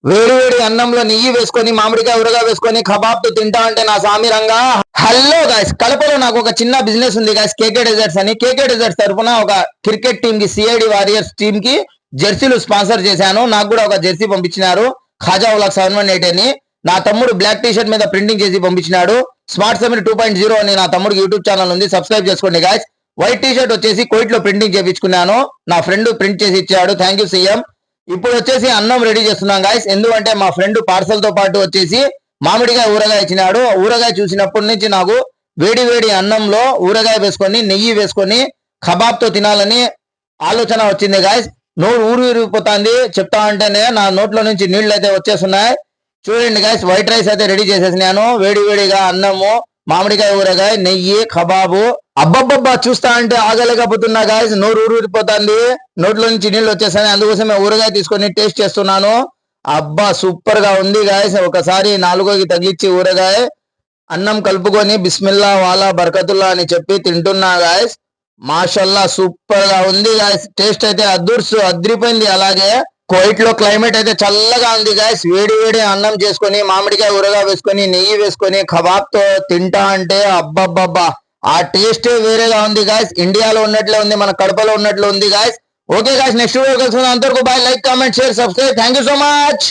వేడి వేడి అన్నంలో నెయ్యి వేసుకొని మామిడికాయ ఊరగాయ వేసుకొని కబాబ్ తో తింటా అంటే నా సామిరంగా. హలో గాయస్, కడపలో నాకు ఒక చిన్న బిజినెస్ ఉంది గాయస్, కేకే డెజర్ట్స్ అని. కేకే డెజర్ట్స్ తరఫున ఒక క్రికెట్ టీమ్ కి, సిఐడి వారియర్స్ టీమ్ కి జెర్సీలు స్పాన్సర్ చేశాను. నాకు కూడా ఒక జెర్సీ పంపించినారు, ఖాజా ఉలాక్ 718 అని. నా తమ్ముడు బ్లాక్ టీ షర్ట్ మీద ప్రింటింగ్ చేసి పంపించినాడు. స్మార్ట్ సమీర్ 2.0 అని నా తమ్ముడికి యూట్యూబ్ ఛానల్ ఉంది, సబ్స్క్రైబ్ చేసుకోండి గాయస్. వైట్ టీ షర్ట్ వచ్చేసి కోయిట్ లో ప్రింటింగ్ చేయించుకున్నాను, నా ఫ్రెండ్ ప్రింట్ చేసి ఇచ్చాడు. Thank you CM. ఇప్పుడు వచ్చేసి అన్నం రెడీ చేస్తున్నాం గాయస్. ఎందుకంటే మా ఫ్రెండ్ పార్సల్ తో పాటు వచ్చేసి మామిడికాయ ఊరగాయ ఇచ్చినాడు. ఊరగాయ చూసినప్పటి నుంచి నాకు వేడి వేడి అన్నంలో ఊరగాయ వేసుకొని నెయ్యి వేసుకొని కబాబ్ తో తినాలని ఆలోచన వచ్చింది గాయస్. నోరు ఊరిపోతుంది చెప్తా ఉంటేనే, నా నోట్లో నుంచి నీళ్లు అయితే వచ్చేస్తున్నాయి. చూడండి గాయస్, వైట్ రైస్ అయితే రెడీ చేసేసినాను. వేడి వేడిగా అన్నము, మామిడికాయ ఊరగాయ, నెయ్యి, కబాబు. అబ్బబ్బబ్బా, చూస్తా అంటే ఆగలేకపోతున్నా గాయస్, నోరు ఊరిపోతుంది, నోట్లో నుంచి నీళ్ళు వచ్చేసాయి. అందుకోసమే ఊరగాయ తీసుకొని టేస్ట్ చేస్తున్నాను. అబ్బా, సూపర్ గా ఉంది గాయస్. ఒకసారి నాలుగోకి తగిలిచ్చి ఊరగాయ అన్నం కలుపుకొని బిస్మిల్లా వాలా బర్కతుల్లా అని చెప్పి తింటున్నా గాయస్. మాషల్లా, సూపర్ గా ఉంది గాయస్. టేస్ట్ అయితే అదిరిపోయింది. అలాగే కోయిట్ లో క్లైమేట్ అయితే చల్లగా ఉంది గాయస్. వేడి వేడి అన్నం చేసుకొని మామిడికాయ ఊరగాయ వేసుకొని నెయ్యి వేసుకొని కబాబ్ తో తింటా అంటే అబ్బబ్బబ్బా, ఆ టేస్ట్ వేరేగా ఉంది గాయస్. ఇండియాలో ఉన్నట్లే ఉంది, మన కడపలో ఉన్నట్లు ఉంది guys. Okay guys, next video కలుసుకుందాం. అంతవరకు bye. Like, comment, share, subscribe. Thank you so much.